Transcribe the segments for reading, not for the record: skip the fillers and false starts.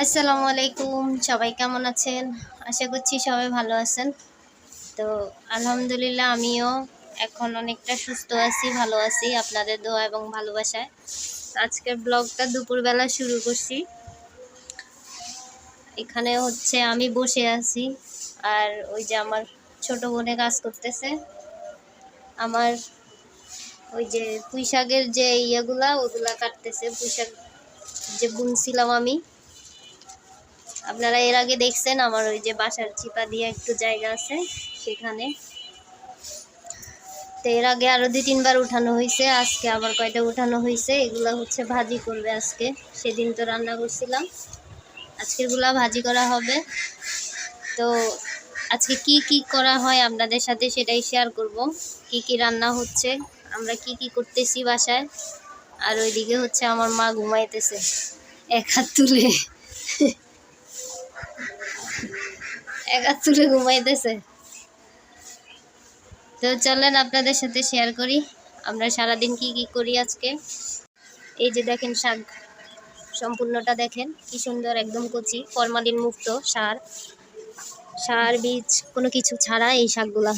আসসালামু আলাইকুম, সবাই কেমন আছেন? আশা করছি সবাই ভালো আছেন। তো আলহামদুলিল্লাহ আমিও এখন অনেকটা সুস্থ আছি, ভালো আছি আপনাদের দোয়া এবং ভালোবাসায়। আজকের ব্লগটা দুপুরবেলা শুরু করছি। এখানে হচ্ছে আমি বসে আছি আর ওই যে আমার ছোট বোনে কাজ করতেছে। আমার ওই যে পুঁই শাকের যে ওগুলা কাটতেছে। পুঁই শাক যে বুনছিলাম আমি, আপনারা এর আগে দেখছেন আমার ওই যে বাসার চিপা দিয়ে একটু জায়গা আছে সেখানে। তো এর আগে আরো 2-3 বার উঠানো হয়েছে, আজকে আবার কয়টা উঠানো হয়েছে। এগুলা হচ্ছে ভাজি করবে আজকে। সেদিন তো রান্না করছিলাম, আজকের গুলা ভাজি করা হবে। তো আজকে কি কি করা হয় আপনাদের সাথে সেটাই শেয়ার করব। কি কি রান্না হচ্ছে, আমরা কি কি করতেছি বাসায়। আর ওইদিকে হচ্ছে আমার মা ঘুমাইতেছে এক হাত তুলে এক হাত তুলে ঘুমাইতেছে। তো চলেন আপনাদের সাথে শেয়ার করি আমরা সারাদিন কি কি করি আজকে। এই যে দেখেন শাক, সম্পূর্ণটা দেখেন কি সুন্দর, একদম কচি, ফরমালিন মুক্ত সার বীজ কোনো কিছু ছাড়া এই শাকগুলা।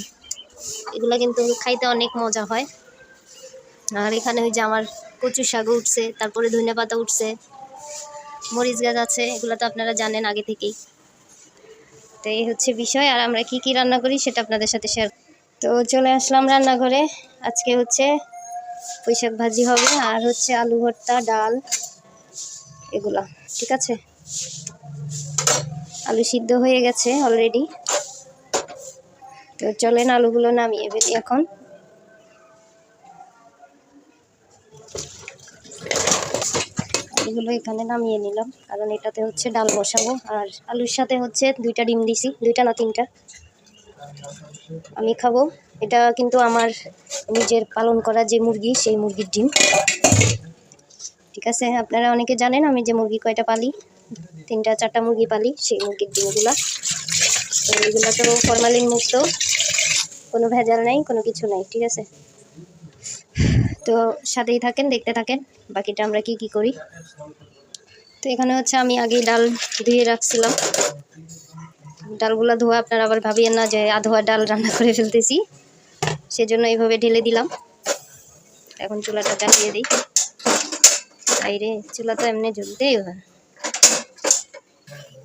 এগুলা কিন্তু খাইতে অনেক মজা হয়। আর এখানে ওই যে আমার কচু শাক উঠছে, তারপরে ধনে পাতা উঠছে, মরিচ গাছ আছে, এগুলো তো আপনারা জানেন আগে থেকেই। তো এই হচ্ছে বিষয়। আর আমরা কি কি রান্না করি সেটা আপনাদের সাথে শেয়ার। তো চলে আসলাম রান্নাঘরে। আজকে হচ্ছে পুঁই শাক ভাজি হবে আর হচ্ছে আলু ভর্তা, ডাল, এগুলা। ঠিক আছে, আলু সিদ্ধ হয়ে গেছে অলরেডি। তো চলেন আলুগুলো নামিয়ে ফেলি এখন। আলুগুলো এখানে নামিয়ে নিলাম কারণ এটাতে হচ্ছে ডাল বসাবো। আর আলুর সাথে হচ্ছে 2টা ডিম দিছি, 2টা না 3টা। আমি খাবো। এটা কিন্তু আমার নিজের পালন করা যে মুরগি, সেই মুরগির ডিম। ঠিক আছে, আপনারা অনেকে জানেন আমি যে মুরগি কয়টা পালি, 3-4টা মুরগি পালি, সেই মুরগির ডিমগুলা। তো এগুলো তো ফরমালিন মুক্ত, কোনো ভেজাল নাই, কোনো কিছু নাই। ঠিক আছে, তো সাথেই থাকেন, দেখতে থাকেন বাকিটা আমরা কি কি করি। তো এখানে হচ্ছে আমি আগে ডাল ধুয়ে রাখছিলাম। ডালগুলা ধোয়া, আপনারা আবার ভাবিয়েন না যে আধোয়া ডাল রান্না করে ফেলতেছি, সেজন্য এইভাবে ঢেলে দিলাম। এখন চুলাটা চালিয়ে দিই। আইরে, চুলা তো এমনি জ্বলতেই হয়।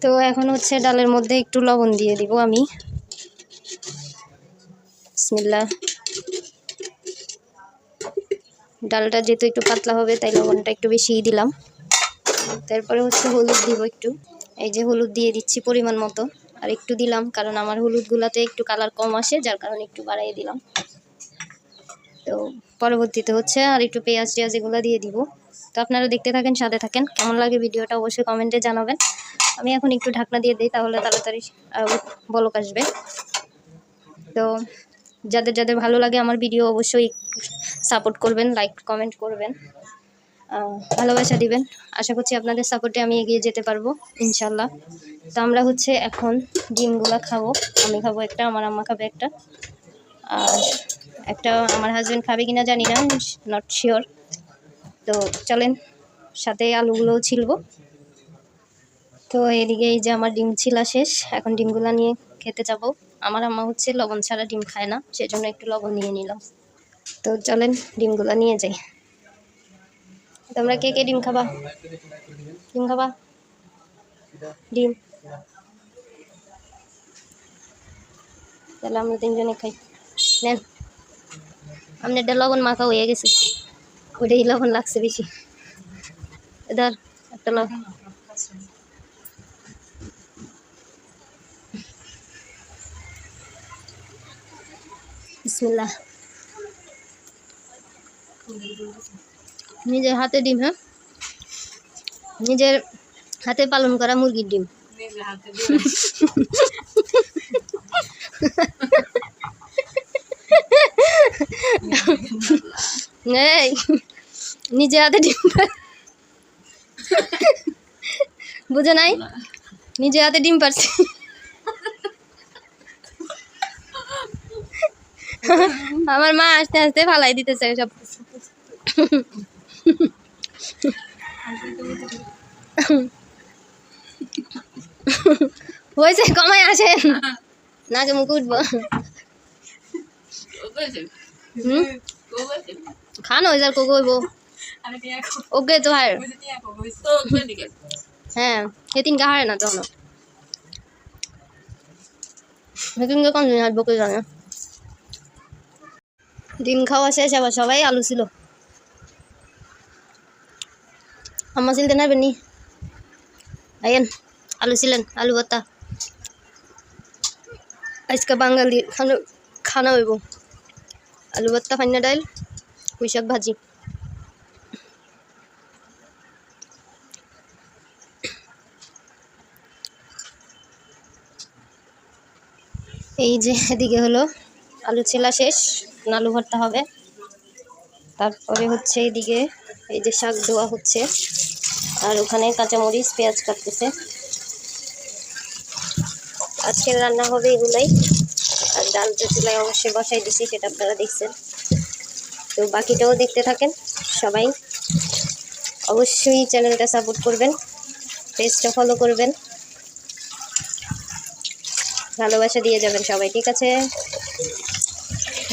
তো এখন হচ্ছে ডালের মধ্যে একটু লবণ দিয়ে দিব আমি। বিসমিল্লাহ। ডালটা যেহেতু একটু পাতলা হবে তাই লবণটা একটু বেশিই দিলাম। তারপরে হচ্ছে হলুদ দিব একটু। এই যে হলুদ দিয়ে দিচ্ছি পরিমাণ মতো। আর একটু দিলাম কারণ আমার হলুদগুলাতে একটু কালার কম আসে, যার কারণে একটু বাড়াই দিলাম। তো পরবর্তীতে হচ্ছে আর একটু পেঁয়াজ এগুলো দিয়ে দিব। তো আপনারা দেখতে থাকেন, সাথে থাকেন। কেমন লাগে ভিডিওটা অবশ্যই কমেন্টে জানাবেন। আমি এখন একটু ঢাকনা দিয়ে দিই, তাহলে তাড়াতাড়ি বলক আসবে। তো যাদের যাদের ভালো লাগে আমার ভিডিও অবশ্যই সাপোর্ট করবেন, লাইক কমেন্ট করবেন, ভালোবাসা দিবেন। আশা করছি আপনাদের সাপোর্টে আমি এগিয়ে যেতে পারবো ইনশাল্লাহ। তো আমরা হচ্ছে এখন ডিমগুলা খাবো। আমি খাবো একটা, আমার আম্মা খাবে একটা, আর একটা আমার হাজব্যান্ড খাবে কিনা জানি না, নট শিওর। তো চলেন, সাথে আলুগুলোও ছিলবো। তো এদিকে এই যে আমার ডিম ছিলা শেষ, এখন ডিমগুলা নিয়ে খেতে যাব। আমার আম্মা হচ্ছে লবণ ছাড়া ডিম খায় না, সেজন্য একটু লবণ নিয়ে নিলাম। তো চলেন ডিমগুলা নিয়ে যাই। তোমরা কে কে ডিম খাবা? ডিম খাবা? ডিম, তাহলে আমরা 3জনে খাই। নেন, আপনার এটা লবণ মাখা হয়ে গেছে, ওটাই লবণ লাগছে বেশি। এদার একটা লবণ। বিসমিল্লাহ। নিজের হাতে ডিম, হ্যাঁ, নিজের হাতে পালন করা মুরগির ডিম। এই নিজের হাতে ডিম বুঝে নাই, নিজের হাতে ডিম পারছি। আমার মা আস্তে আস্তে ফালাই দিতেছে সব। হয়েছে, কমায় আসেন না যে মুখ উঠবো। খান হয়ে যার কোকো হইব ওকে তো হার হ্যাঁ সেদিন হারে না তখন সেদিনকে কোন দিন হারবো কে জানে। ডিম খাওয়া শেষ, আবার সবাই আলু ছিল। আম্মা ছিলতে না বেনি আইন আলু ছিলেন, আলু ভর্তা। আজকে বাঙালি খানা হইব আলু ভর্তা, ফান্না ডাল, পুঁই শাক ভাজি। এই যে এদিকে হলো আলু ছেলা শেষ, আলু ভর্তা হবে। তারপরে হচ্ছে এইদিকে এই যে শাক ধোয়া হচ্ছে, আর ওখানে কাঁচামরিচ পেঁয়াজ কাটতেছে। আজকের রান্না হবে এগুলাই, আর ডাল তো চুলায় অবশ্যই বসাই দিছি, সেটা আপনারা দেখছেন। তো বাকিটাও দেখতে থাকেন সবাই। অবশ্যই চ্যানেলটা সাপোর্ট করবেন, পেজটা ফলো করবেন, ভালোবাসা দিয়ে যাবেন সবাই, ঠিক আছে।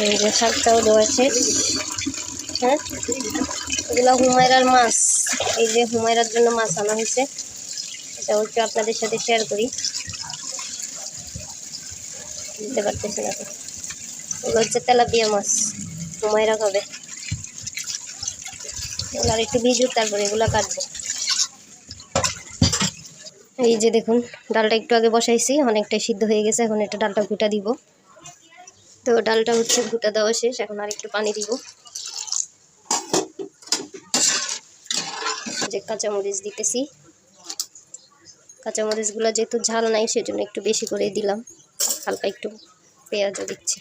এই যে শাকটাও দেওয়া শেষ। হ্যাঁ, এগুলো হুমায়রার মাছ, এই যে হুমায়রার জন্য মাছ আনা হয়েছে, এটা একটু আপনাদের সাথে শেয়ার করি। বুঝতে পারতেছি না তো, এগুলো হচ্ছে তেলাপিয়া মাছ, হুমায়রা খাবে। এগুলো আর একটু ভিজুক, তারপরে এগুলো কাটবো। এই যে দেখুন ডালটা একটু আগে বসাইছি, অনেকটাই সিদ্ধ হয়ে গেছে। এখন এটা ডালটা ঘুটা দিব। তো ডালটা হচ্ছে ঘুটা দেওয়া শেষ, এখন আর একটু পানি দিব। যে কাঁচামরিচ দিতেছি, কাঁচামরিচগুলো যেহেতু ঝাল নাই সেজন্য একটু বেশি করে দিলাম। হালকা একটু পেঁয়াজও দিচ্ছি।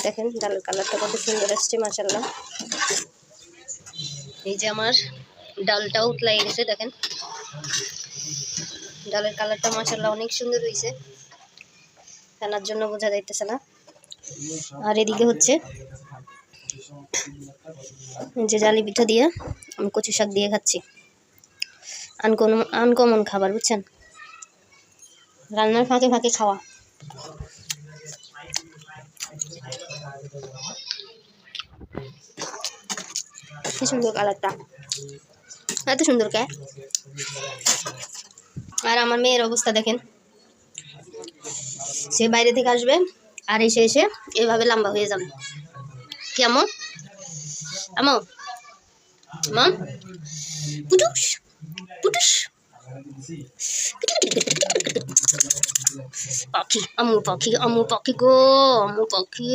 দেখেন ডালের কালারটা কত সুন্দর আসছে, মাশাআল্লাহ। এই যে আমার ডালটাও উতলাই গেছে, দেখেন ডালের কালারটা মাশাআল্লাহ অনেক সুন্দর হয়েছে, রান্নার জন্য বোঝা যাইতেছে না। আর এদিকে হচ্ছে যে জালি পিঠা দিয়ে আমি কচু শাক দিয়ে খাচ্ছি। আনকমন খাবার, বুঝছেন, রান্নার ফাঁকে ফাঁকে খাওয়া। কি সুন্দর কালারটা, এত সুন্দর কে। আর আমার মেয়ের অবস্থা দেখেন, সে বাইরে থেকে আসবে আর এসে এসে এভাবে লম্বা হয়ে যাবে। কেমন আমো মাম পুটুস পুটুস পাখি, আমু পাখি, আমু পাখি গো, আমু পাখি,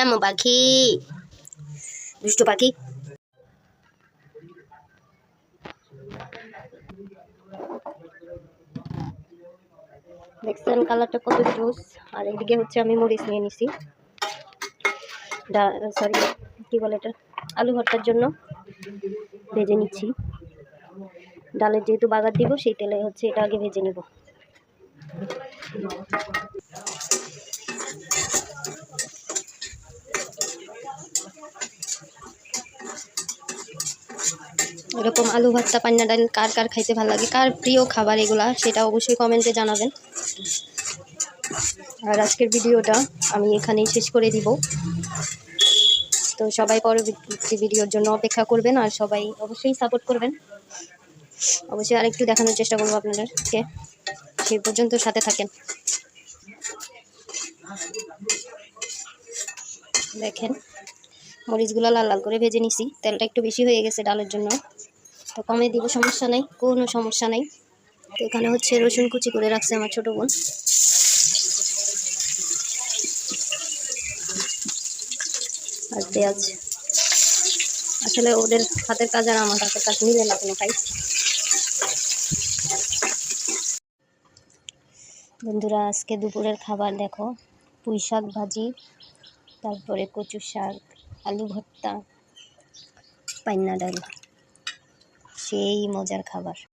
আমু পাখি, দুষ্টু পাখি। দেখছেন কালারটা কত জুস। আর এদিকে হচ্ছে আমি মরিচ নিয়ে নিছি, সরি কি বলে এটা, আলু ভর্তার জন্য ভেজে নিচ্ছি। ডালের যেহেতু বাগার দিব, সেই তেলে হচ্ছে এটা আগে ভেজে নিব। এরকম আলু ভর্তা, পান্না ডাল কার কার খাইতে ভালো লাগে, কার প্রিয় খাবার এগুলা, সেটা অবশ্যই কমেন্টে জানাবেন। আর আজকের ভিডিওটা আমি এখানেই শেষ করে দিব। তো সবাই পরবর্তী ভিডিওর জন্য অপেক্ষা করবেন, আর সবাই অবশ্যই সাপোর্ট করবেন। অবশ্যই আরেকটু দেখানোর চেষ্টা করবো আপনাদেরকে, সেই পর্যন্ত সাথে থাকেন। দেখেন মরিচগুলো লাল লাল করে ভেজে নিছি, তেলটা একটু বেশি হয়ে গেছে ডালের জন্য, তো কমে দিব, সমস্যা নাই, কোনো সমস্যা নাই। তো এখানে হচ্ছে রসুন কুচি করে রাখছে আমার ছোট বোন, আর পেঁয়াজ। আসলে ওদের হাতের কাজ আর আমার হাতের কাজ মিলে না কোনো খাই। বন্ধুরা আজকে দুপুরের খাবার দেখো, পুঁই শাক ভাজি, তারপরে কচু শাক, আলু ভর্তা, পান্না ডাল, সেই মজার খাবার।